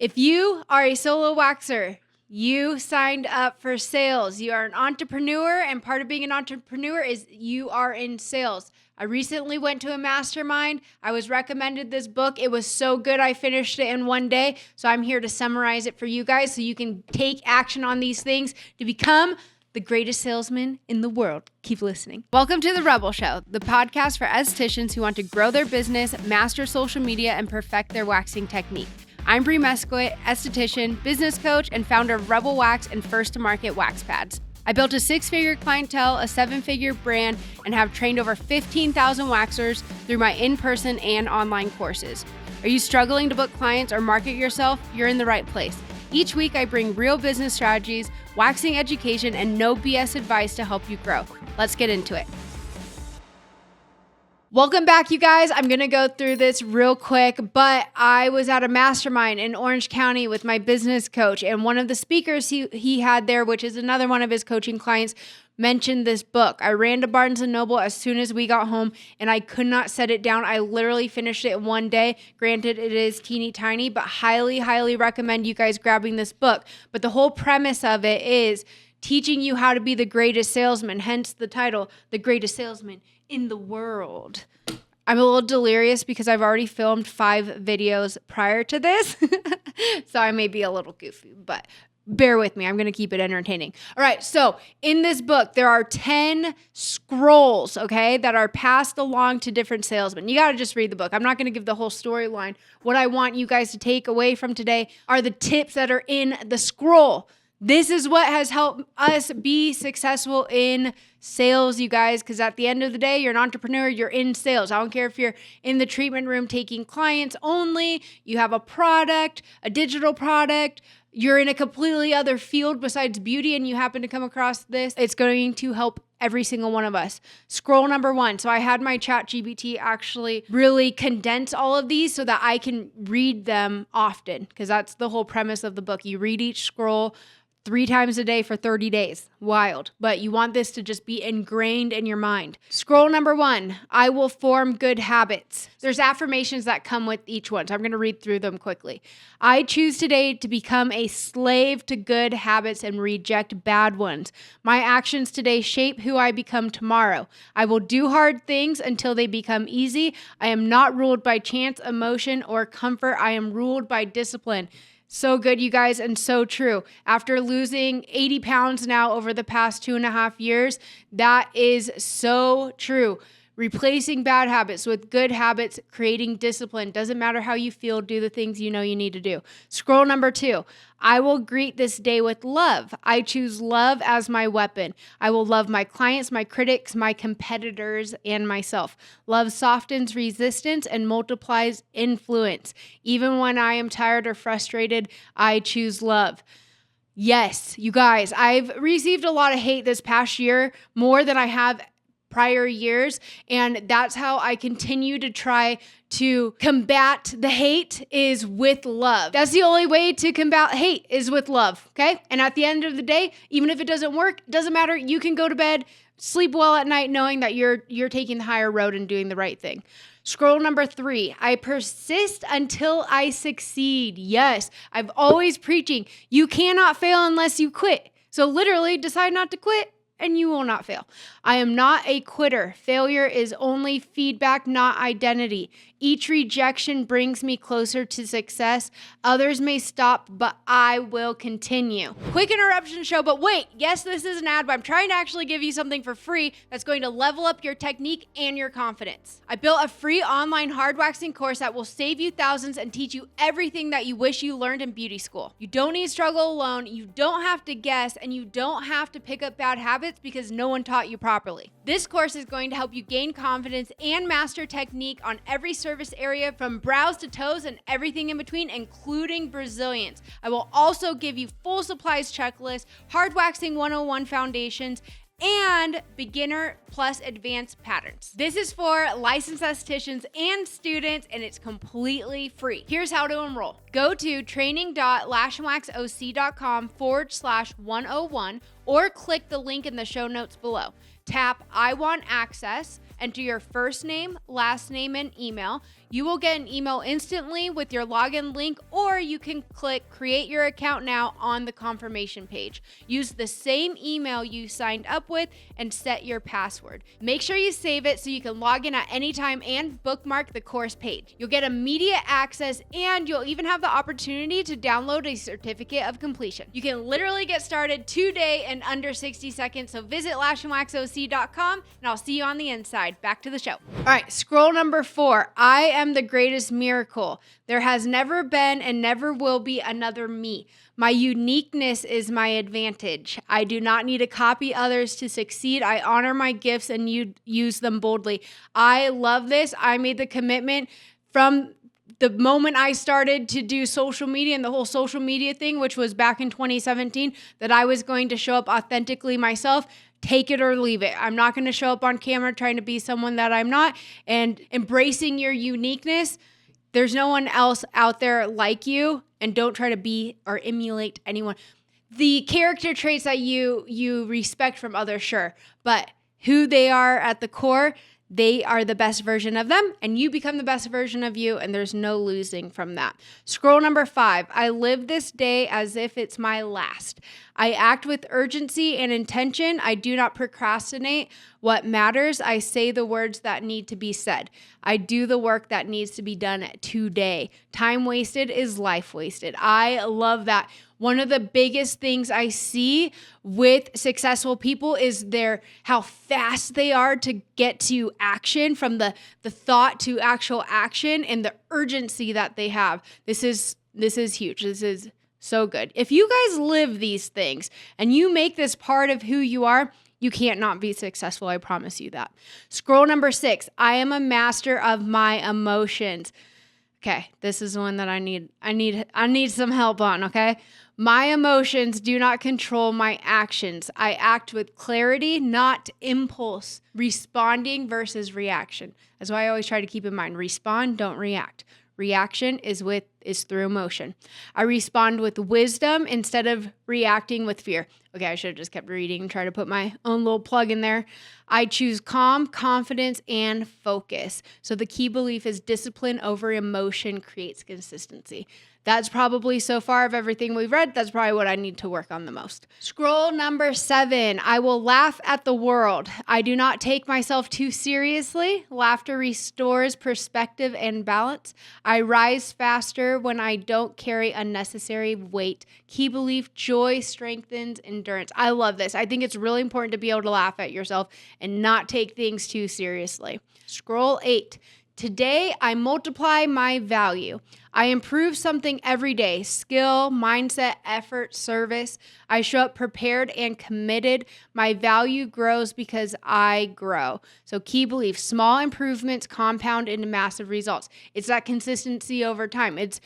If you are a solo waxer, you signed up for sales. You are an entrepreneur, and part of being an entrepreneur is you are in sales. I recently went to a mastermind. I was recommended this book. It was so good. I finished it in one day. So I'm here to summarize it for you guys so you can take action on these things to become the greatest salesman in the world. Keep listening. Welcome to The Rebel Show, the podcast for estheticians who want to grow their business, master social media, and perfect their waxing technique. I'm Bree Mesquit, esthetician, business coach, and founder of Rebel Wax and first-to-market wax pads. I built a 6-figure clientele, a 7-figure brand, and have trained over 15,000 waxers through my in-person and online courses. Are you struggling to book clients or market yourself? You're in the right place. Each week, I bring real business strategies, waxing education, and no BS advice to help you grow. Let's get into it. Welcome back, you guys. I'm going to go through this real quick, but I was at a mastermind in Orange County with my business coach, and one of the speakers he had there, which is another one of his coaching clients, mentioned this book. I ran to Barnes & Noble as soon as we got home, and I could not set it down. I literally finished it in one day. Granted, it is teeny tiny, but highly, highly recommend you guys grabbing this book. But the whole premise of it is teaching you how to be the greatest salesman, hence the title, The Greatest Salesman in the World. I'm a little delirious because I've already filmed 5 videos prior to this, so I may be a little goofy, but bear with me. I'm going to keep it entertaining. All right, so in this book, there are 10 scrolls, okay, that are passed along to different salesmen. You got to just read the book. I'm not going to give the whole storyline. What I want you guys to take away from today are the tips that are in the scroll. This is what has helped us be successful in sales, you guys, because at the end of the day, you're an entrepreneur, you're in sales. I don't care if you're in the treatment room taking clients only, you have a product, a digital product, you're in a completely other field besides beauty and you happen to come across this, it's going to help every single one of us. Scroll number 1. So I had my ChatGPT actually really condense all of these so that I can read them often, because that's the whole premise of the book. You read each scroll 3 times a day for 30 days. Wild. But you want this to just be ingrained in your mind. Scroll number 1, I will form good habits. There's affirmations that come with each one, so I'm going to read through them quickly. I choose today to become a slave to good habits and reject bad ones. My actions today shape who I become tomorrow. I will do hard things until they become easy. I am not ruled by chance, emotion, or comfort. I am ruled by discipline. So good, you guys, and so true. After losing 80 pounds now over the past 2.5 years, that is so true. Replacing bad habits with good habits, creating discipline. Doesn't matter how you feel, do the things you know you need to do. Scroll number 2. I will greet this day with love. I choose love as my weapon. I will love my clients, my critics, my competitors, and myself. Love softens resistance and multiplies influence. Even when I am tired or frustrated, I choose love. Yes, you guys, I've received a lot of hate this past year, more than I have prior years, and that's how I continue to try to combat the hate is with love. That's the only way to combat hate is with love, okay? And at the end of the day, even if it doesn't work, doesn't matter. You can go to bed, sleep well at night knowing that you're taking the higher road and doing the right thing. Scroll number 3, I persist until I succeed. Yes, I've always preaching, you cannot fail unless you quit. So literally decide not to quit, and you will not fail. I am not a quitter. Failure is only feedback, not identity. Each rejection brings me closer to success. Others may stop, but I will continue. Quick interruption show, but wait, yes, this is an ad, but I'm trying to actually give you something for free that's going to level up your technique and your confidence. I built a free online hard waxing course that will save you thousands and teach you everything that you wish you learned in beauty school. You don't need to struggle alone, you don't have to guess, and you don't have to pick up bad habits because no one taught you properly. This course is going to help you gain confidence and master technique on every service area from brows to toes and everything in between, including Brazilians. I will also give you full supplies checklist, hard waxing 101 foundations, and beginner plus advanced patterns. This is for licensed estheticians and students, and it's completely free. Here's how to enroll. Go to training.lashandwaxoc.com/101 or click the link in the show notes below. Tap I want access, enter your first name, last name, and email. You will get an email instantly with your login link, or you can click create your account now on the confirmation page. Use the same email you signed up with and set your password. Make sure you save it so you can log in at any time and bookmark the course page. You'll get immediate access, and you'll even have the opportunity to download a certificate of completion. You can literally get started today in under 60 seconds, so visit lashandwaxoc.com and I'll see you on the inside. Back to the show. All right, scroll number 4. I am the greatest miracle. There has never been and never will be another me. My uniqueness is my advantage. I do not need to copy others to succeed. I honor my gifts and use them boldly. I love this. I made the commitment from the moment I started to do social media and the whole social media thing, which was back in 2017, that I was going to show up authentically myself. Take it or leave it. I'm not going to show up on camera trying to be someone that I'm not, and embracing your uniqueness. There's no one else out there like you, and don't try to be or emulate anyone. The character traits that you respect from others, sure, but who they are at the core, they are the best version of them, and you become the best version of you, and there's no losing from that. Scroll number 5. I live this day as if it's my last. I act with urgency and intention. I do not procrastinate what matters. I say the words that need to be said. I do the work that needs to be done today. Time wasted is life wasted. I love that. One of the biggest things I see with successful people is how fast they are to get to action, from the thought to actual action, and the urgency that they have. This is huge. This is so good. If you guys live these things and you make this part of who you are, you can't not be successful. I promise you that. Scroll number 6. I am a master of my emotions. Okay, this is one that I need some help on, okay? My emotions do not control my actions. I act with clarity, not impulse. Responding versus reaction. That's why I always try to keep in mind, respond, don't react. Reaction is through emotion. I respond with wisdom instead of reacting with fear. Okay, I should have just kept reading and try to put my own little plug in there. I choose calm, confidence, and focus. So the key belief is discipline over emotion creates consistency. That's probably, so far of everything we've read, that's probably what I need to work on the most. Scroll number 7. I will laugh at the world. I do not take myself too seriously. Laughter restores perspective and balance. I rise faster when I don't carry unnecessary weight. Key belief, joy strengthens endurance. I love this. I think it's really important to be able to laugh at yourself and not take things too seriously. Scroll 8. Today, I multiply my value. I improve something every day. Skill, mindset, effort, service. I show up prepared and committed. My value grows because I grow. So key belief, small improvements compound into massive results. It's that consistency over time. It's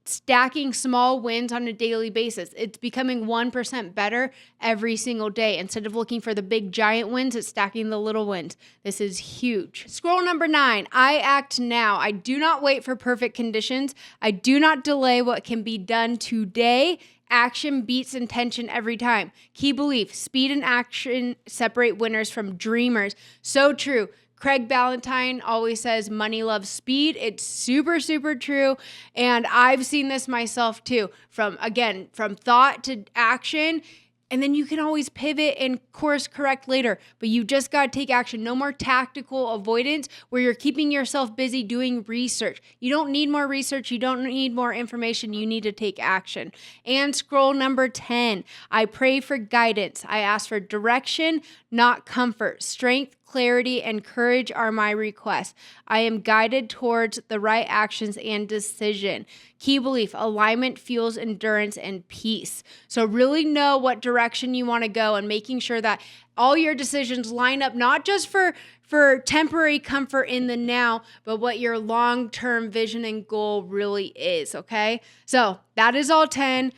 stacking small wins on a daily basis. It's becoming 1% better every single day. Instead of looking for the big giant wins, it's stacking the little wins. This is huge. Scroll number 9. I act now. I do not wait for perfect conditions. I do not delay what can be done today. Action beats intention every time. Key belief, speed and action separate winners from dreamers. So true. Craig Ballantyne always says money loves speed. It's super, super true. And I've seen this myself too. From thought to action. And then you can always pivot and course correct later. But you just got to take action. No more tactical avoidance where you're keeping yourself busy doing research. You don't need more research. You don't need more information. You need to take action. And scroll number 10. I pray for guidance. I ask for direction, not comfort. Strength, clarity, and courage are my requests. I am guided towards the right actions and decision. Key belief, alignment fuels endurance and peace. So really know what direction you want to go, and making sure that all your decisions line up, not just for temporary comfort in the now, but what your long-term vision and goal really is, okay? So that is all 10.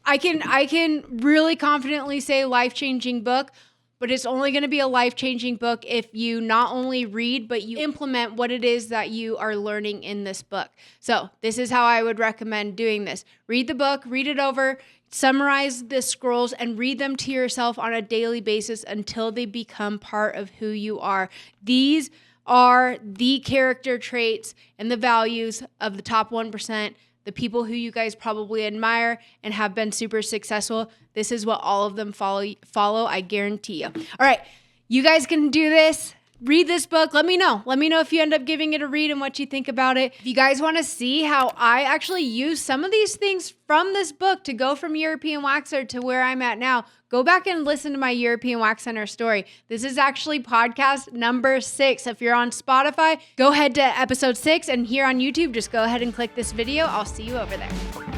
I can really confidently say life-changing book. But it's only going to be a life-changing book if you not only read, but you implement what it is that you are learning in this book. So this is how I would recommend doing this. Read the book, read it over, summarize the scrolls, and read them to yourself on a daily basis until they become part of who you are. These are the character traits and the values of the top 1%, the people who you guys probably admire and have been super successful. This is what all of them follow, I guarantee you. All right, you guys can do this. Read this book. Let me know. Let me know if you end up giving it a read and what you think about it. If you guys want to see how I actually use some of these things from this book to go from European Waxer to where I'm at now, go back and listen to my European Wax Center story. This is actually podcast number 6. If you're on Spotify, go ahead to episode 6, and here on YouTube, just go ahead and click this video. I'll see you over there.